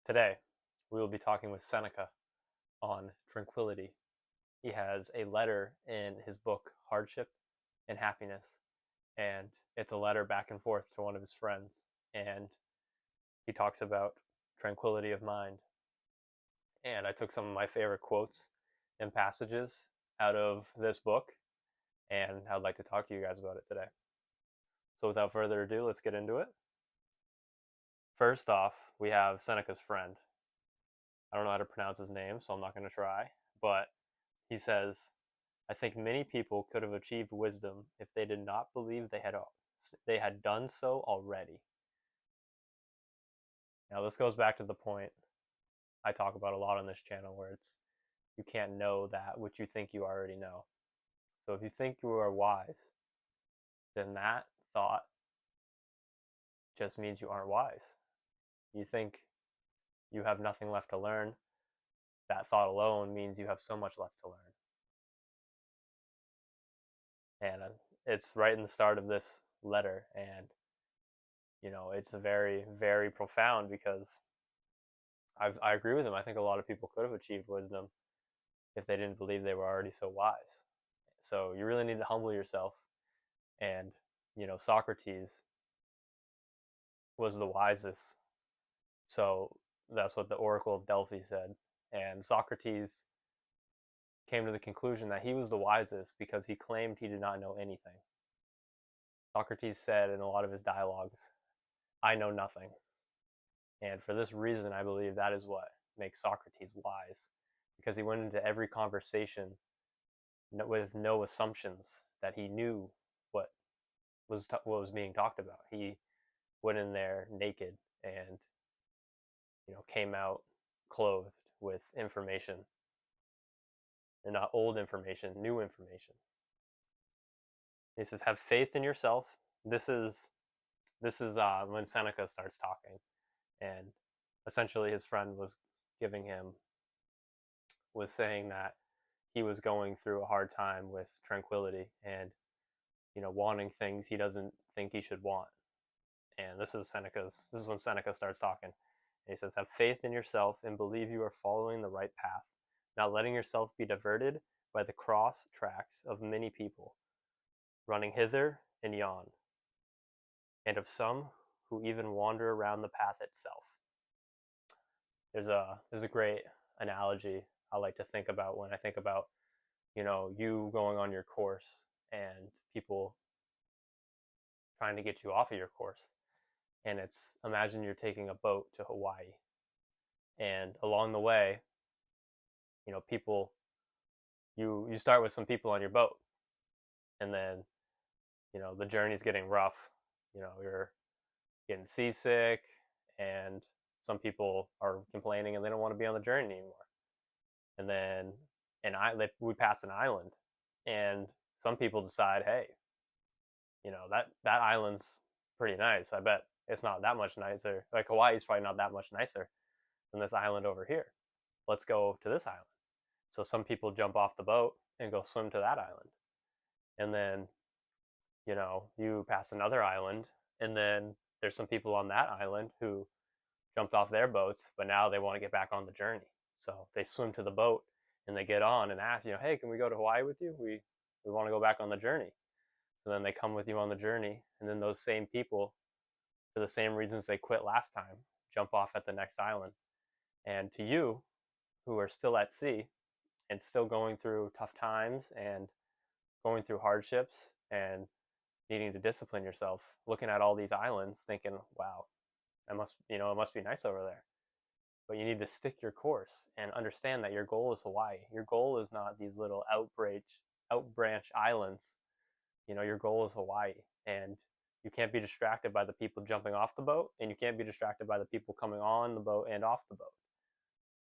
Today, we will be talking with Seneca on tranquility. He has a letter in his book, Hardship and Happiness, and it's a letter back and forth to one of his friends. And he talks about tranquility of mind. And I took some of my favorite quotes and passages out of this book, and I'd like to talk to you guys about it today. So, without further ado, let's get into it. First off, we have Seneca's friend. I don't know how to pronounce his name, so I'm not going to try. But he says, I think many people could have achieved wisdom if they did not believe they had done so already. Now, this goes back to the point I talk about a lot on this channel where it's you can't know that which you think you already know. So if you think you are wise, then that thought just means you aren't wise. You think you have nothing left to learn, that thought alone means you have so much left to learn. And it's right in the start of this letter, and it's very, very profound because I agree with him. I think a lot of people could have achieved wisdom if they didn't believe they were already so wise. So you really need to humble yourself. And Socrates was the wisest. So that's what the Oracle of Delphi said. And Socrates came to the conclusion that he was the wisest because he claimed he did not know anything. Socrates said in a lot of his dialogues, I know nothing. And for this reason, I believe that is what makes Socrates wise, because he went into every conversation with no assumptions that he knew what was being talked about. He went in there naked and came out clothed with information, and not old information, new information. He says, "Have faith in yourself." This is when Seneca starts talking, and essentially his friend was saying that he was going through a hard time with tranquility and wanting things he doesn't think he should want. And this is when Seneca starts talking. And he says, have faith in yourself and believe you are following the right path, not letting yourself be diverted by the cross tracks of many people, running hither and yon, and of some who even wander around the path itself. There's a great analogy I like to think about when I think about you going on your course and people trying to get you off of your course. And it's, imagine you're taking a boat to Hawaii, and along the way, people, you start with some people on your boat, and then the journey's getting rough. You're getting seasick, and some people are complaining and they don't want to be on the journey anymore. And then we pass an island, and some people decide, hey, that island's pretty nice. I bet it's not that much nicer. Like Hawaii's probably not that much nicer than this island over here. Let's go to this island. So some people jump off the boat and go swim to that island. And then, you pass another island, and then there's some people on that island who jumped off their boats, but now they want to get back on the journey. So they swim to the boat and they get on and ask, hey, can we go to Hawaii with you? We want to go back on the journey. So then they come with you on the journey, and then those same people, for the same reasons they quit last time, jump off at the next island. And to you, who are still at sea and still going through tough times and going through hardships and needing to discipline yourself, looking at all these islands, thinking, wow, it must be nice over there. But you need to stick your course and understand that your goal is Hawaii. Your goal is not these little outbranch islands. Your goal is Hawaii, and you can't be distracted by the people jumping off the boat, and you can't be distracted by the people coming on the boat and off the boat.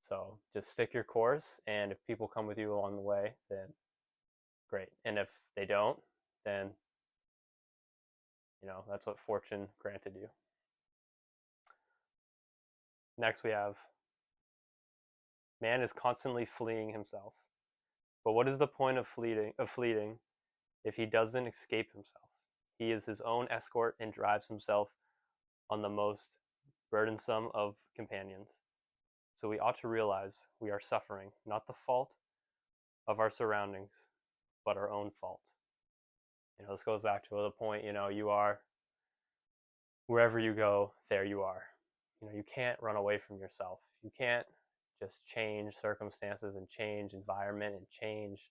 So just stick your course, and if people come with you along the way, then great. And if they don't, then that's what fortune granted you. Next we have, man is constantly fleeing himself. But what is the point of fleeting if he doesn't escape himself? He is his own escort and drives himself on the most burdensome of companions. So we ought to realize we are suffering, not the fault of our surroundings, but our own fault. This goes back to the point, you are wherever you go, there you are. You can't run away from yourself. You can't just change circumstances and change environment and change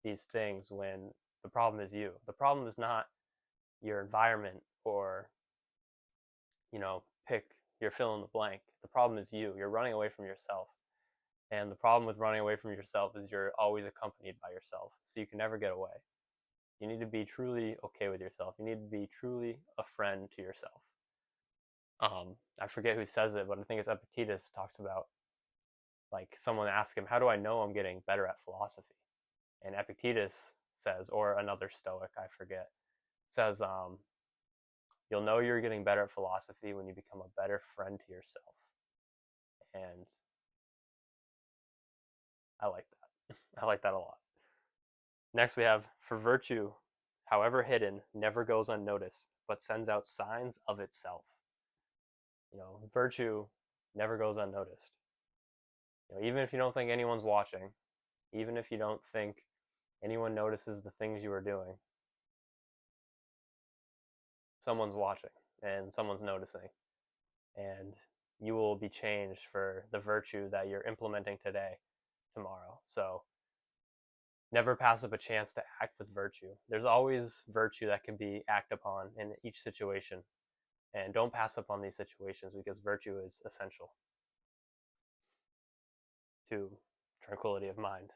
these things when the problem is you. The problem is not your environment or, pick your fill in the blank. The problem is you. You're running away from yourself. And the problem with running away from yourself is you're always accompanied by yourself. So you can never get away. You need to be truly okay with yourself. You need to be truly a friend to yourself. I forget who says it, but I think it's Epictetus talks about, like, someone asked him, how do I know I'm getting better at philosophy? And Epictetus says, or another Stoic, I forget, says, you'll know you're getting better at philosophy when you become a better friend to yourself. And I like that. I like that a lot. Next we have, for virtue, however hidden, never goes unnoticed, but sends out signs of itself. Virtue never goes unnoticed. Even if you don't think anyone's watching, even if you don't think anyone notices the things you are doing, someone's watching and someone's noticing. And you will be changed for the virtue that you're implementing today, tomorrow. So never pass up a chance to act with virtue. There's always virtue that can be acted upon in each situation. And don't pass up on these situations because virtue is essential to tranquility of mind.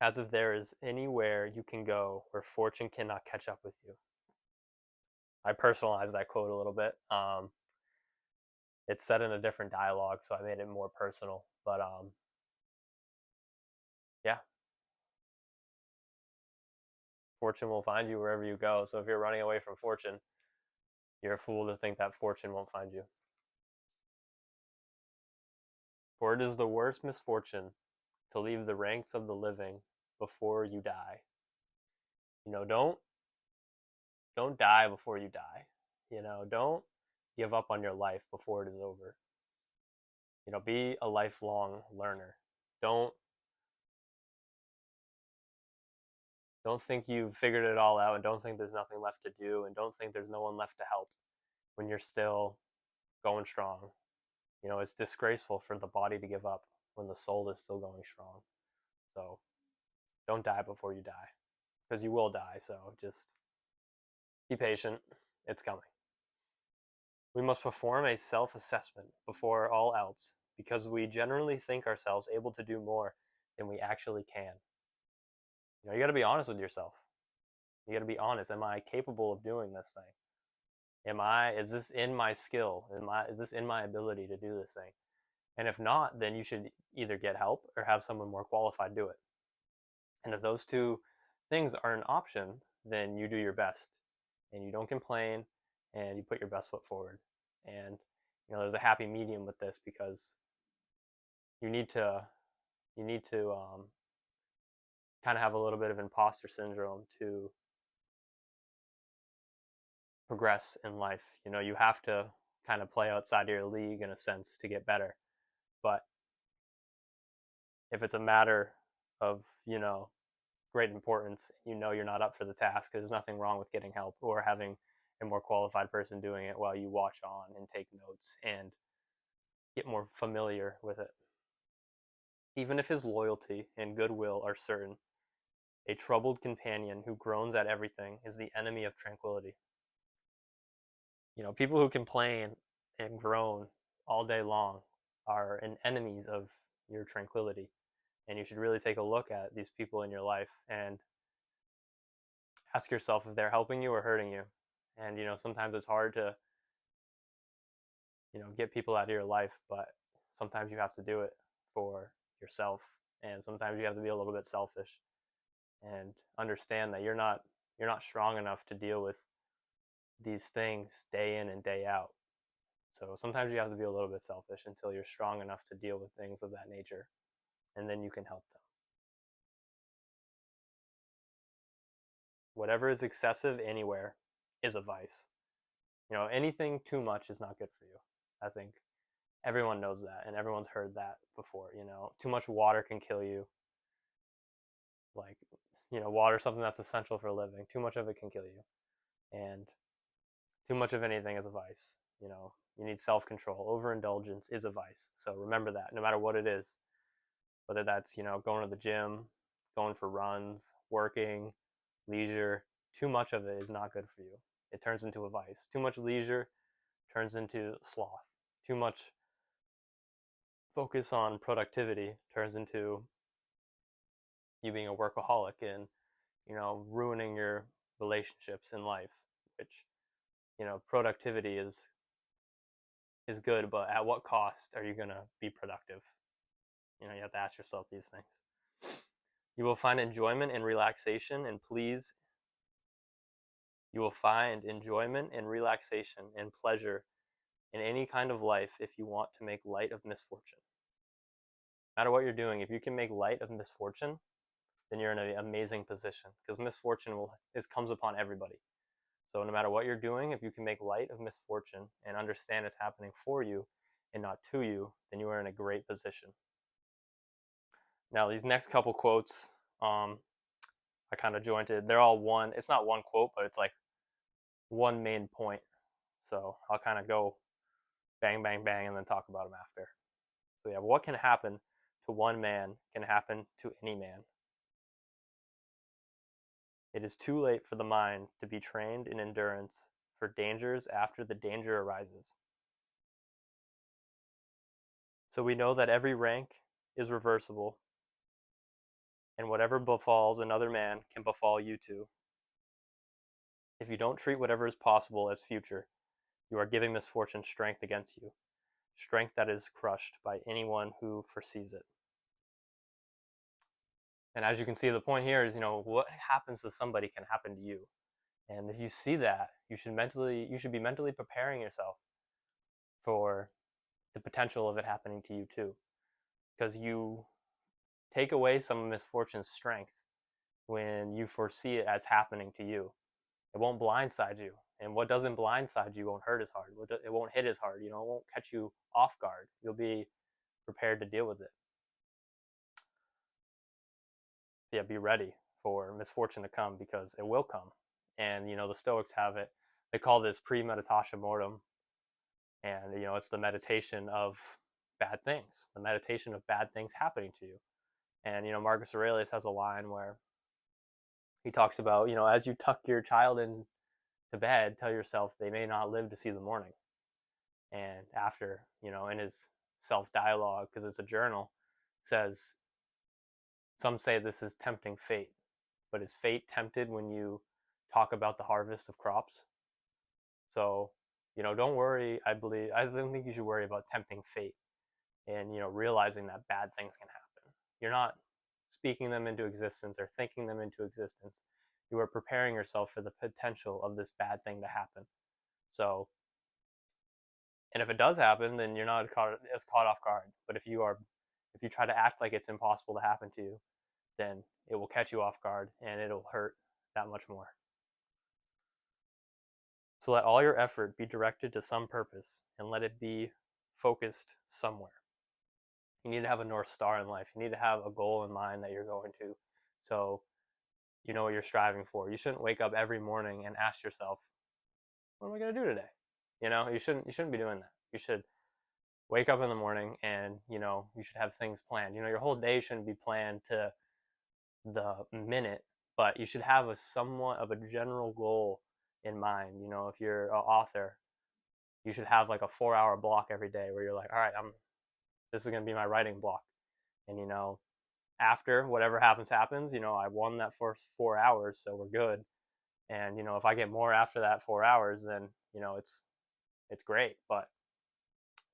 As if there is anywhere you can go where fortune cannot catch up with you. I personalized that quote a little bit. It's said in a different dialogue, so I made it more personal. But yeah, fortune will find you wherever you go. So if you're running away from fortune, you're a fool to think that fortune won't find you. For it is the worst misfortune to leave the ranks of the living before you die. Don't die before you die. Don't give up on your life before it is over. Be a lifelong learner. Don't think you've figured it all out, and don't think there's nothing left to do, and don't think there's no one left to help when you're still going strong. It's disgraceful for the body to give up when the soul is still going strong. So don't die before you die, because you will die. So just be patient. It's coming. We must perform a self-assessment before all else, because we generally think ourselves able to do more than we actually can. You got to be honest with yourself. You got to be honest. Am I capable of doing this thing? Is this in my skill? Is this in my ability to do this thing? And if not, then you should either get help or have someone more qualified do it. And if those two things are an option, then you do your best and you don't complain and you put your best foot forward. And there's a happy medium with this, because you need to kind of have a little bit of imposter syndrome to progress in life. You have to kind of play outside of your league in a sense to get better. But if it's a matter of, great importance, you're not up for the task, there's nothing wrong with getting help or having a more qualified person doing it while you watch on and take notes and get more familiar with it. Even if his loyalty and goodwill are certain, a troubled companion who groans at everything is the enemy of tranquility. People who complain and groan all day long are enemies of your tranquility. And you should really take a look at these people in your life and ask yourself if they're helping you or hurting you. And sometimes it's hard to get people out of your life, but sometimes you have to do it for yourself, and sometimes you have to be a little bit selfish and understand that you're not strong enough to deal with these things day in and day out. So sometimes you have to be a little bit selfish until you're strong enough to deal with things of that nature, and then you can help them. Whatever is excessive anywhere is a vice. Anything too much is not good for you. I think Everyone knows that, and everyone's heard that before. Too much water can kill you. Like, water is something that's essential for living. Too much of it can kill you, and too much of anything is a vice. You need self-control. Overindulgence is a vice. So remember that, no matter what it is, whether that's going to the gym, going for runs, working, leisure. Too much of it is not good for you. It turns into a vice. Too much leisure turns into sloth. Too much focus on productivity turns into you being a workaholic and ruining your relationships in life, which productivity is good, but at what cost are you going to be productive? You have to ask yourself these things. You will find enjoyment and relaxation, and please, you will find enjoyment and relaxation and pleasure in any kind of life if you want to make light of misfortune. No matter what you're doing, if you can make light of misfortune, then you're in an amazing position, because misfortune comes upon everybody. So no matter what you're doing, if you can make light of misfortune and understand it's happening for you and not to you, then you are in a great position. Now, these next couple quotes, I kind of jointed. They're all one. It's not one quote, but it's like one main point. So I'll kind of go bang, bang, bang, and then talk about them after. So yeah, what can happen to one man can happen to any man. It is too late for the mind to be trained in endurance for dangers after the danger arises. So we know that every rank is reversible, and whatever befalls another man can befall you too. If you don't treat whatever is possible as future, you are giving misfortune strength against you, strength that is crushed by anyone who foresees it. And as you can see, the point here is, what happens to somebody can happen to you. And if you see that, you should be mentally preparing yourself for the potential of it happening to you too. Because you take away some of misfortune's strength when you foresee it as happening to you. It won't blindside you. And what doesn't blindside you won't hurt as hard. It won't hit as hard. It won't catch you off guard. You'll be prepared to deal with it. Yeah, be ready for misfortune to come, because it will come. And the Stoics have it. They call this premeditatio mortem, and it's the meditation of bad things, the meditation of bad things happening to you. And Marcus Aurelius has a line where he talks about, as you tuck your child into bed, tell yourself they may not live to see the morning. And after, in his self-dialogue, because it's a journal, says, some say this is tempting fate, but is fate tempted when you talk about the harvest of crops? So, don't worry. I don't think you should worry about tempting fate and, realizing that bad things can happen. You're not speaking them into existence or thinking them into existence. You are preparing yourself for the potential of this bad thing to happen. So, and if it does happen, then you're not as caught off guard. But if you try to act like it's impossible to happen to you, then it will catch you off guard and it'll hurt that much more. So let all your effort be directed to some purpose, and let it be focused somewhere. You need to have a North Star in life. You need to have a goal in mind that you're going to, so you know what you're striving for. You shouldn't wake up every morning and ask yourself, what am I going to do today? You shouldn't be doing that. You should wake up in the morning and, you should have things planned. Your whole day shouldn't be planned to the minute, but you should have a somewhat of a general goal in mind. If you're an author, you should have like a 4-hour block every day where you're like, all right, this is going to be my writing block. And, after whatever happens, I won that first 4 hours, so we're good. And, if I get more after that 4 hours, then, it's great. But,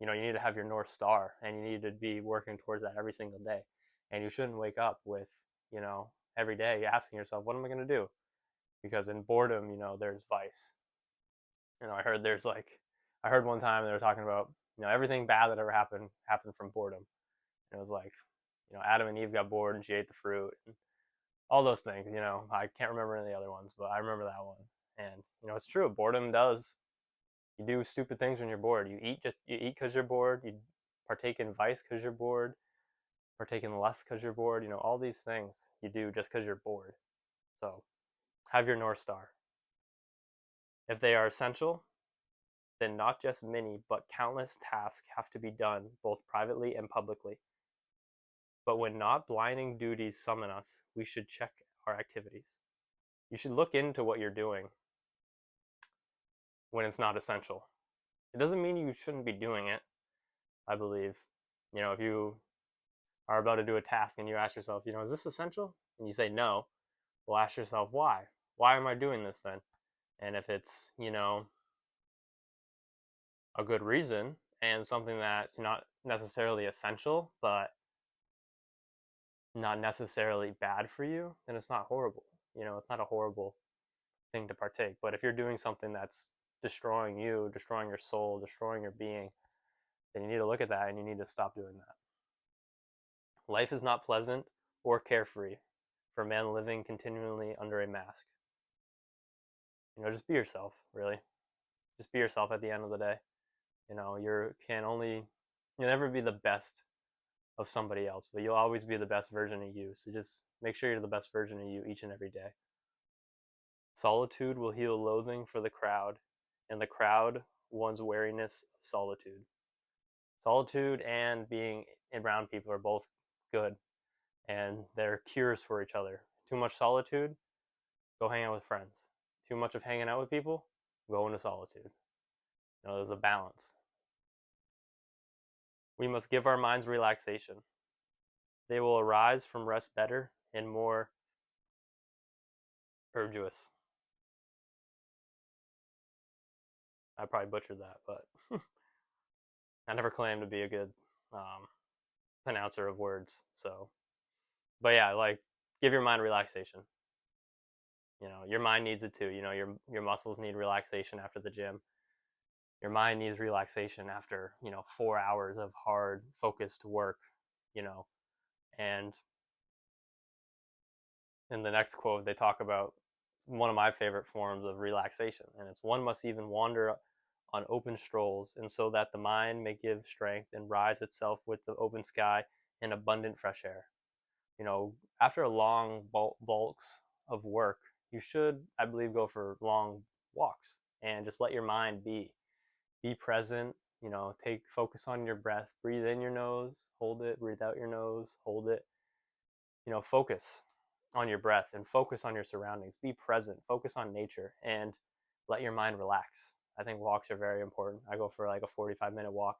you need to have your North Star, and you need to be working towards that every single day. And you shouldn't wake up with, every day asking yourself, what am I going to do? Because in boredom, there's vice. I heard one time they were talking about, everything bad that ever happened from boredom. And it was like, Adam and Eve got bored and she ate the fruit and all those things. I can't remember any of the other ones, but I remember that one. And it's true. Boredom does. You do stupid things when you're bored. You eat because you're bored. You partake in vice because you're bored, partake in lust because you're bored. All these things you do just because you're bored. So have your North Star. If they are essential, then not just many, but countless tasks have to be done, both privately and publicly. But when not blinding duties summon us, we should check our activities. You should look into what you're doing when it's not essential. It doesn't mean you shouldn't be doing it, I believe. If you are about to do a task and you ask yourself, is this essential? And you say no, well, ask yourself why. Why am I doing this then? And if it's, a good reason and something that's not necessarily essential, but not necessarily bad for you, then it's not horrible. It's not a horrible thing to partake. But if you're doing something that's destroying you, destroying your soul, destroying your being, then you need to look at that and you need to stop doing that. Life is not pleasant or carefree for men living continually under a mask. Just be yourself, really. Just be yourself at the end of the day. You'll never be the best of somebody else, but you'll always be the best version of you. So just make sure you're the best version of you each and every day. Solitude will heal loathing for the crowd, and the crowd one's wariness of solitude. Solitude and being around people are both good, and they're cures for each other. Too much solitude, go hang out with friends. Too much of hanging out with people, go into solitude. There's a balance. We must give our minds relaxation. They will arise from rest better and more arduous. I probably butchered that, but I never claimed to be a good pronouncer of words. But yeah, give your mind relaxation. Your mind needs it too. Your muscles need relaxation after the gym. Your mind needs relaxation after 4 hours of hard focused work. And in the next quote, they talk about one of my favorite forms of relaxation, and it's one must even wander on open strolls, and so that the mind may give strength and rise itself with the open sky and abundant fresh air. After a long bulks of work, you should, I believe, go for long walks and just let your mind be present. Focus on your breath. Breathe in your nose, hold it. Breathe out your nose, hold it. Focus on your breath and focus on your surroundings. Be present. Focus on nature and let your mind relax. I think walks are very important. I go for like a 45-minute walk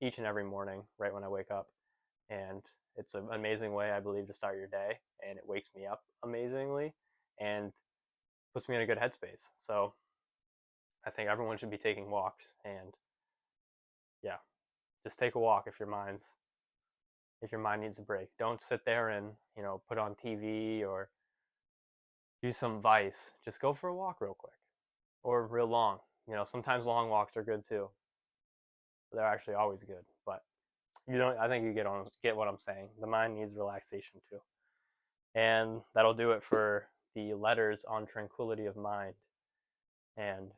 each and every morning right when I wake up, and it's an amazing way, I believe, to start your day, and it wakes me up amazingly and puts me in a good headspace. So I think everyone should be taking walks, and yeah, just take a walk if your mind needs a break. Don't sit there and put on TV or do some vice. Just go for a walk real quick or real long. Sometimes long walks are good too. They're actually always good, but I think you get what I'm saying. The mind needs relaxation too. And that'll do it for the letters on tranquility of mind. And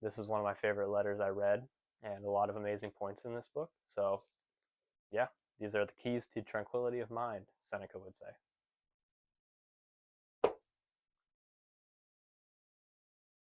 this is one of my favorite letters I read, and a lot of amazing points in this book. So yeah, these are the keys to tranquility of mind, Seneca would say.